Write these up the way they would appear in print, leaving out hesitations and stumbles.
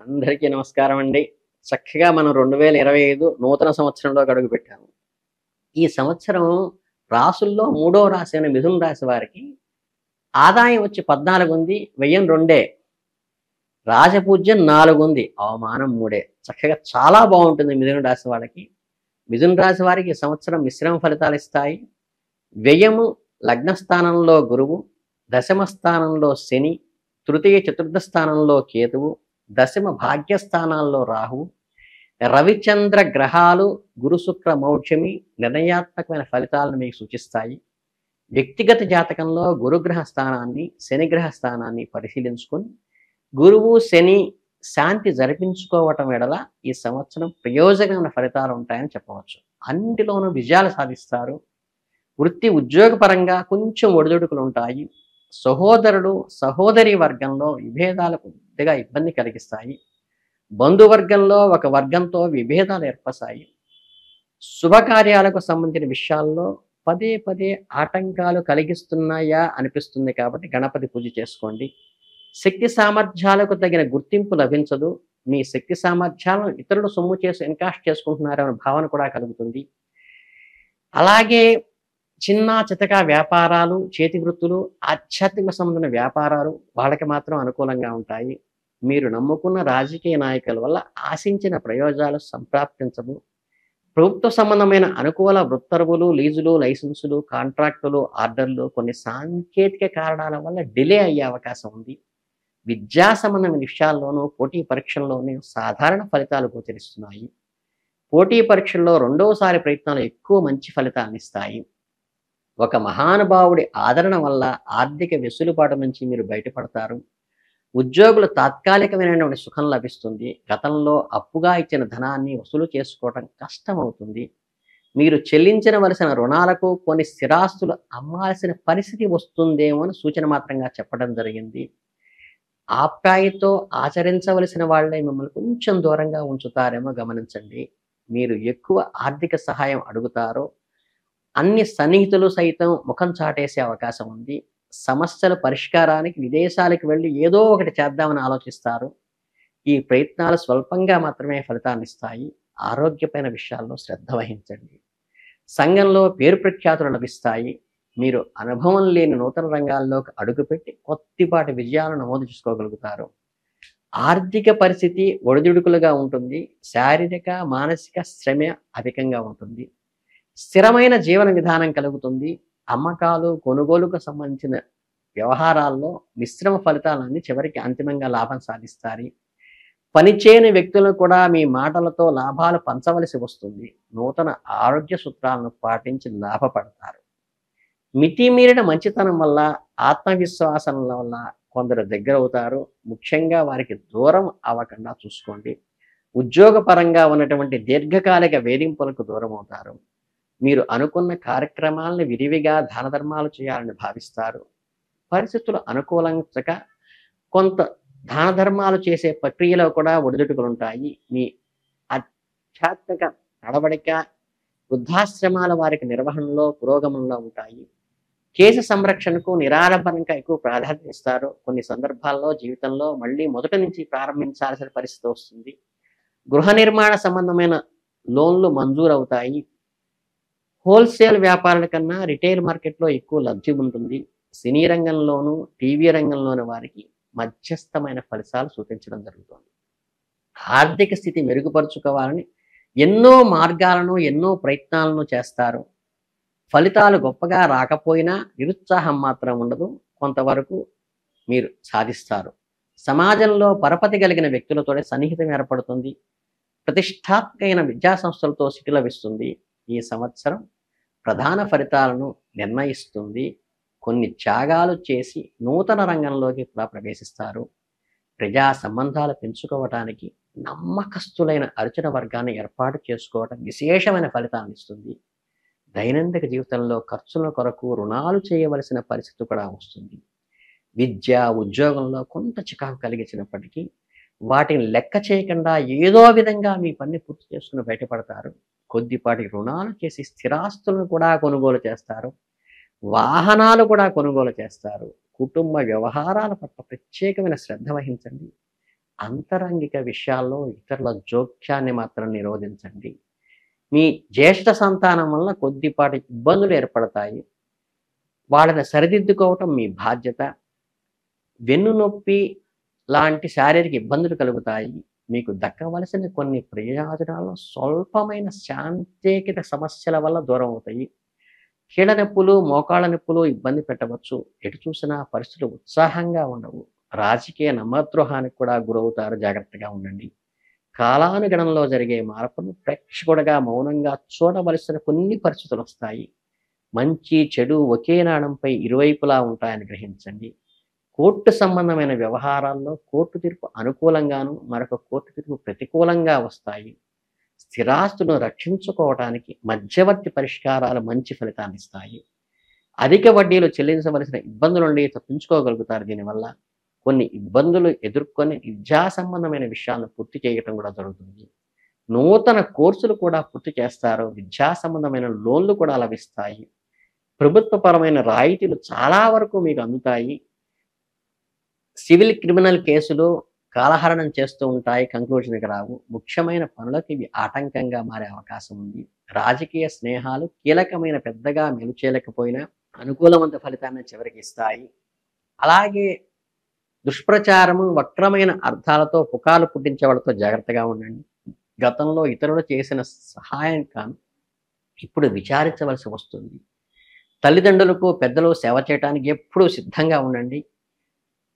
అందరికీ నమస్కారం అండి. చక్కగా మనం 2025 నూతన సంవత్సరంలోకి అడుగుపెట్టాము. ఈ సంవత్సరం రాసుల్లో మూడో రాశి అయిన మిథున రాశి వారికి ఆదాయం వచ్చి 14 ఉంది. వ్యయం 2. రాజపూజ్యం 4 ఉంది. అవమానం 3. చక్కగా చాలా బాగుంటుంది మిథున రాశి వాళ్ళకి. మిథున రాశి వారికి ఈ సంవత్సరం మిశ్రమ ఫలితాలు ఇస్తాయి. వ్యయము లగ్న స్థానంలో గురువు, దశమ స్థానంలో శని, తృతీయ చతుర్థ స్థానంలో కేతువు, దశమ భాగ్యస్థానాల్లో రాహువు, రవిచంద్ర గ్రహాలు గురు శుక్ర మౌఢ్యమి నిర్ణయాత్మకమైన ఫలితాలను మీకు సూచిస్తాయి. వ్యక్తిగత జాతకంలో గురుగ్రహ స్థానాన్ని శనిగ్రహ స్థానాన్ని పరిశీలించుకొని గురువు శని శాంతి జరిపించుకోవటం ఎడల ఈ సంవత్సరం ప్రయోజనమైన ఫలితాలు ఉంటాయని చెప్పవచ్చు. అన్నింటిలోనూ విజయాలు సాధిస్తారు. వృత్తి ఉద్యోగ పరంగా కొంచెం ఒడిదుడుకులు ఉంటాయి. సహోదరుడు సహోదరి వర్గంలో విభేదాలు కొద్దిగా ఇబ్బంది కలిగిస్తాయి. బంధువర్గంలో ఒక వర్గంతో విభేదాలు ఏర్పడతాయి. శుభకార్యాలకు సంబంధించిన విషయాల్లో పదే పదే ఆటంకాలు కలిగిస్తున్నాయా అనిపిస్తుంది కాబట్టి గణపతి పూజ చేసుకోండి. శక్తి సామర్థ్యాలకు తగిన గుర్తింపు లభించదు. మీ శక్తి సామర్థ్యాలను ఇతరులు సొమ్ము చేసి ఎన్కాస్ట్ చేసుకుంటున్నారనే భావన కూడా కలుగుతుంది. అలాగే చిన్న చితక వ్యాపారాలు, చేతి వృత్తులు, ఆధ్యాత్మిక సంబంధమైన వ్యాపారాలు వాళ్ళకి మాత్రం అనుకూలంగా ఉంటాయి. మీరు నమ్ముకున్న రాజకీయ నాయకుల వల్ల ఆశించిన ప్రయోజనాలు సంప్రాప్తించవు. ప్రభుత్వ సంబంధమైన అనుకూల ఉత్తర్వులు, లీజులు, లైసెన్సులు, కాంట్రాక్టులు, ఆర్డర్లు కొన్ని సాంకేతిక కారణాల వల్ల డిలే అయ్యే అవకాశం ఉంది. విద్యా సంబంధమైన విషయాల్లోనూ పోటీ పరీక్షల్లోనూ సాధారణ ఫలితాలు గోచరిస్తున్నాయి. పోటీ పరీక్షల్లో రెండోసారి ప్రయత్నాలు ఎక్కువ మంచి ఫలితాలను ఇస్తాయి. ఒక మహానుభావుడి ఆదరణ వల్ల ఆర్థిక వెసులుబాటు నుంచి మీరు బయటపడతారు. ఉద్యోగులు తాత్కాలికమైనటువంటి సుఖం లభిస్తుంది. గతంలో అప్పుగా ఇచ్చిన ధనాన్ని వసూలు చేసుకోవడం కష్టమవుతుంది. మీరు చెల్లించవలసిన రుణాలకు కొన్ని స్థిరాస్తులు అమ్మాల్సిన పరిస్థితి వస్తుందేమో అని సూచన మాత్రంగా చెప్పడం జరిగింది. ఆప్యాయతో ఆచరించవలసిన వాళ్ళే మిమ్మల్ని కొంచెం దూరంగా ఉంచుతారేమో గమనించండి. మీరు ఎక్కువ ఆర్థిక సహాయం అడుగుతారో అన్ని సన్నిహితులు సైతం ముఖం చాటేసే అవకాశం ఉంది. సమస్యల పరిష్కారానికి విదేశాలకు వెళ్ళి ఏదో ఒకటి చేద్దామని ఆలోచిస్తారు. ఈ ప్రయత్నాలు స్వల్పంగా మాత్రమే ఫలితాన్ని ఇస్తాయి. ఆరోగ్యమైన విషయాల్లో శ్రద్ధ వహించండి. సంఘంలో పేరు ప్రఖ్యాతులు లభిస్తాయి. మీరు అనుభవం లేని నూతన రంగాల్లోకి అడుగుపెట్టి కొద్దిపాటి విజయాలను నమోదు చేసుకోగలుగుతారు. ఆర్థిక పరిస్థితి ఒడిదుడుకులుగా ఉంటుంది. శారీరక మానసిక శ్రమ అధికంగా ఉంటుంది. స్థిరమైన జీవన విధానం కలుగుతుంది. అమ్మకాలు కొనుగోలుకు సంబంధించిన వ్యవహారాల్లో మిశ్రమ ఫలితాలన్నీ చివరికి అంతిమంగా లాభం సాధిస్తారు. పనిచేయని వ్యక్తులను కూడా మీ మాటలతో లాభాలు పంచవలసి వస్తుంది. నూతన ఆరోగ్య సూత్రాలను పాటించి లాభపడతారు. మితిమీరిన మంచితనం వల్ల ఆత్మవిశ్వాసం వల్ల కొందరు దగ్గర అవుతారు. ముఖ్యంగా వారికి దూరం అవ్వకుండా చూసుకోండి. ఉద్యోగపరంగా ఉన్నటువంటి దీర్ఘకాలిక వేధింపులకు దూరం అవుతారు. మీరు అనుకున్న కార్యక్రమాలను విరివిగా దాన ధర్మాలు చేయాలని భావిస్తారు. పరిస్థితులు అనుకూలించక కొంత దాన ధర్మాలు చేసే ప్రక్రియలో కూడా ఒడిదుడుకులు ఉంటాయి. మీ ఆధ్యాత్మిక నడవడిక వృద్ధాశ్రమాల వారికి నిర్వహణలో పురోగమనంలో ఉంటాయి. కేసు సంరక్షణకు నిరాడంబరంగా ఎక్కువ ప్రాధాన్యత ఇస్తారు. కొన్ని సందర్భాల్లో జీవితంలో మళ్ళీ మొదటి నుంచి ప్రారంభించాల్సిన పరిస్థితి వస్తుంది. గృహ నిర్మాణ సంబంధమైన లోన్లు మంజూరు అవుతాయి. హోల్సేల్ వ్యాపారాల కన్నా రిటైల్ మార్కెట్లో ఎక్కువ లబ్ధి ఉంటుంది. సినీ రంగంలోనూ టీవీ రంగంలోని వారికి మధ్యస్థమైన ఫలితాలు సూచించడం జరుగుతుంది. ఆర్థిక స్థితి మెరుగుపరుచుకోవాలని ఎన్నో మార్గాలను ఎన్నో ప్రయత్నాలను చేస్తారు. ఫలితాలు గొప్పగా రాకపోయినా నిరుత్సాహం మాత్రం ఉండదు. కొంతవరకు మీరు సాధిస్తారు. సమాజంలో పరపతి కలిగిన వ్యక్తులతో సన్నిహితం ఏర్పడుతుంది. ప్రతిష్టాత్మకమైన విద్యా సంస్థలతో సిటీ లభిస్తుంది. ఈ సంవత్సరం ప్రధాన ఫలితాలను నిర్ణయిస్తుంది. కొన్ని త్యాగాలు చేసి నూతన రంగంలోకి ప్రవేశిస్తారు. ప్రజా సంబంధాలు పెంచుకోవటానికి నమ్మకస్తులైన అర్చన వర్గాన్ని ఏర్పాటు చేసుకోవడం విశేషమైన ఫలితాన్ని ఇస్తుంది. దైనందిక జీవితంలో ఖర్చుల కొరకు రుణాలు చేయవలసిన పరిస్థితి కూడా వస్తుంది. విద్య ఉద్యోగంలో కొంత చికాకు కలిగించినప్పటికీ వాటిని లెక్క చేయకుండా ఏదో విధంగా మీ పని పూర్తి చేసుకుని బయటపడతారు. కొద్దిపాటి రుణాలు చేసి స్థిరాస్తులను కూడా కొనుగోలు చేస్తారు. వాహనాలు కూడా కొనుగోలు చేస్తారు. కుటుంబ వ్యవహారాల పట్ల ప్రత్యేకమైన శ్రద్ధ వహించండి. అంతరంగిక విషయాల్లో ఇతరుల జోక్యాన్ని మాత్రం నిరోధించండి. మీ జ్యేష్ఠ సంతానం వల్ల కొద్దిపాటి ఇబ్బందులు ఏర్పడతాయి. వాళ్ళని సరిదిద్దుకోవటం మీ బాధ్యత. వెన్నునొప్పి లాంటి శారీరక ఇబ్బందులు కలుగుతాయి. మీకు దక్కవలసిన కొన్ని ప్రయోజనాలు స్వల్పమైన శాంతేకిత సమస్యల వల్ల దూరం అవుతాయి. కీళ్ళ నొప్పులు, మోకాళ్ళ నొప్పులు ఇబ్బంది పెట్టవచ్చు. ఎటు చూసినా పరిస్థితులు ఉత్సాహంగా ఉండవు. రాజకీయ నమ్మద్రోహానికి కూడా గురవుతారు. జాగ్రత్తగా ఉండండి. కాలానుగణంలో జరిగే మార్పును ప్రేక్షకుడిగా మౌనంగా చూడవలసిన కొన్ని పరిస్థితులు వస్తాయి. మంచి, చెడు ఒకే నాణంపై ఇరువైపులా ఉంటాయని గ్రహించండి. కోర్టు సంబంధమైన వ్యవహారాల్లో కోర్టు తీర్పు అనుకూలంగాను, మరొక కోర్టు తీర్పు ప్రతికూలంగా వస్తాయి. స్థిరాస్తులను రక్షించుకోవటానికి మధ్యవర్తి పరిష్కారాలు మంచి ఫలితాన్ని ఇస్తాయి. అధిక వడ్డీలు చెల్లించవలసిన ఇబ్బందుల నుండి తప్పించుకోగలుగుతారు. దీనివల్ల కొన్ని ఇబ్బందులు ఎదుర్కొని విద్యా సంబంధమైన విషయాలను పూర్తి చేయటం కూడా జరుగుతుంది. నూతన కోర్సులు కూడా పూర్తి చేస్తారు. విద్యా సంబంధమైన లోన్లు కూడా లభిస్తాయి. ప్రభుత్వపరమైన రాయితీలు చాలా వరకు మీకు అందుతాయి. సివిల్, క్రిమినల్ కేసులు కాలహరణం చేస్తూ ఉంటాయి. కంక్లూజన్కి రావు. ముఖ్యమైన పనులకు ఇవి ఆటంకంగా మారే అవకాశం ఉంది. రాజకీయ స్నేహాలు కీలకమైన పెద్దగా మెలుచేయలేకపోయినా అనుకూలవంత ఫలితాన్ని చివరికి ఇస్తాయి. అలాగే దుష్ప్రచారము, వక్రమైన అర్థాలతో పుకార్లు పుట్టించే వాళ్ళతో జాగ్రత్తగా ఉండండి. గతంలో ఇతరులు చేసిన సహాయం కాను ఇప్పుడు విచారించవలసి వస్తుంది. తల్లిదండ్రులకు, పెద్దలు సేవ చేయడానికి ఎప్పుడూ సిద్ధంగా ఉండండి.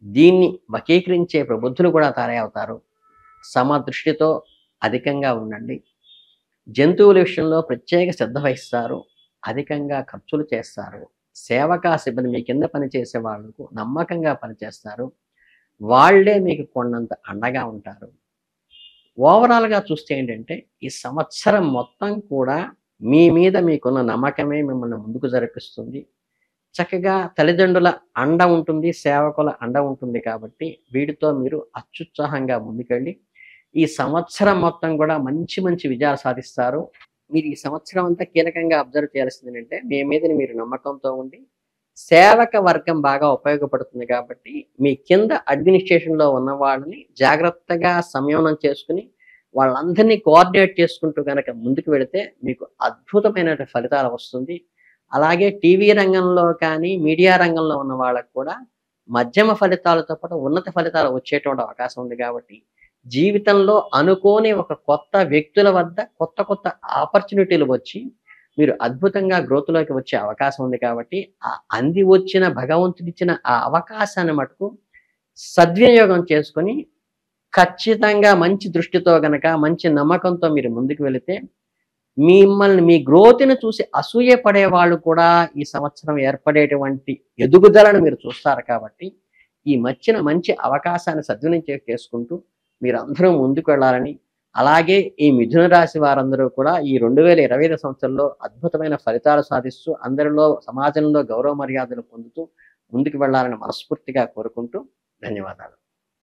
దీన్ని వకీకరించే ప్రబుద్ధులు కూడా తయారవుతారు. సమదృష్టితో అధికంగా ఉండండి. జంతువుల విషయంలో ప్రత్యేక శ్రద్ధ వహిస్తారు. అధికంగా ఖర్చులు చేస్తారు. సేవకా సిబ్బంది మీ కింద పనిచేసే వాళ్లకు నమ్మకంగా పనిచేస్తారు. వాళ్లే మీకు కొండంత అండగా ఉంటారు. ఓవరాల్గా చూస్తే ఏంటంటే ఈ సంవత్సరం మొత్తం కూడా మీ మీద మీకున్న నమ్మకమే మిమ్మల్ని ముందుకు జరిపిస్తుంది. చక్కగా తల్లిదండ్రుల అండ ఉంటుంది, సేవకుల అండ ఉంటుంది. కాబట్టి వీటితో మీరు అత్యుత్సాహంగా ముందుకెళ్ళి ఈ సంవత్సరం మొత్తం కూడా మంచి మంచి విజయాలు సాధిస్తారు. మీరు ఈ సంవత్సరం అంతా కీలకంగా అబ్జర్వ్ చేయాల్సింది ఏంటంటే మీ మీద మీరు నమ్మకంతో ఉండి సేవక వర్గం బాగా ఉపయోగపడుతుంది. కాబట్టి మీ కింద అడ్మినిస్ట్రేషన్లో ఉన్న వాళ్ళని జాగ్రత్తగా సంయమనం చేసుకుని వాళ్ళందరినీ కోఆర్డినేట్ చేసుకుంటూ కనుక ముందుకు వెళితే మీకు అద్భుతమైన ఫలితాలు వస్తుంది. అలాగే టీవీ రంగంలో కానీ, మీడియా రంగంలో ఉన్న వాళ్ళకు కూడా మధ్యమ ఫలితాలతో పాటు ఉన్నత ఫలితాలు వచ్చేటువంటి అవకాశం ఉంది. కాబట్టి జీవితంలో అనుకోని ఒక కొత్త వ్యక్తుల వద్ద కొత్త కొత్త ఆపర్చునిటీలు వచ్చి మీరు అద్భుతంగా గ్రోత్లోకి వచ్చే అవకాశం ఉంది. కాబట్టి ఆ అంది వచ్చిన భగవంతుడిచ్చిన ఆ అవకాశాన్ని మటుకు సద్వినియోగం చేసుకొని ఖచ్చితంగా మంచి దృష్టితో గనక, మంచి నమ్మకంతో మీరు ముందుకు వెళితే మిమ్మల్ని మీ గ్రోత్ని చూసి అసూయ పడే వాళ్ళు కూడా ఈ సంవత్సరం ఏర్పడేటువంటి ఎదుగుదలను మీరు చూస్తారు. కాబట్టి ఈ మధ్యన మంచి అవకాశాన్ని సద్వినియోగం చేసుకుంటూ మీరందరూ ముందుకు వెళ్ళాలని, అలాగే ఈ మిథున రాశి వారందరూ కూడా ఈ 2025 సంవత్సరంలో అద్భుతమైన ఫలితాలు సాధిస్తూ అందరిలో సమాజంలో గౌరవ మర్యాదలు పొందుతూ ముందుకు వెళ్ళాలని మనస్ఫూర్తిగా కోరుకుంటూ ధన్యవాదాలు.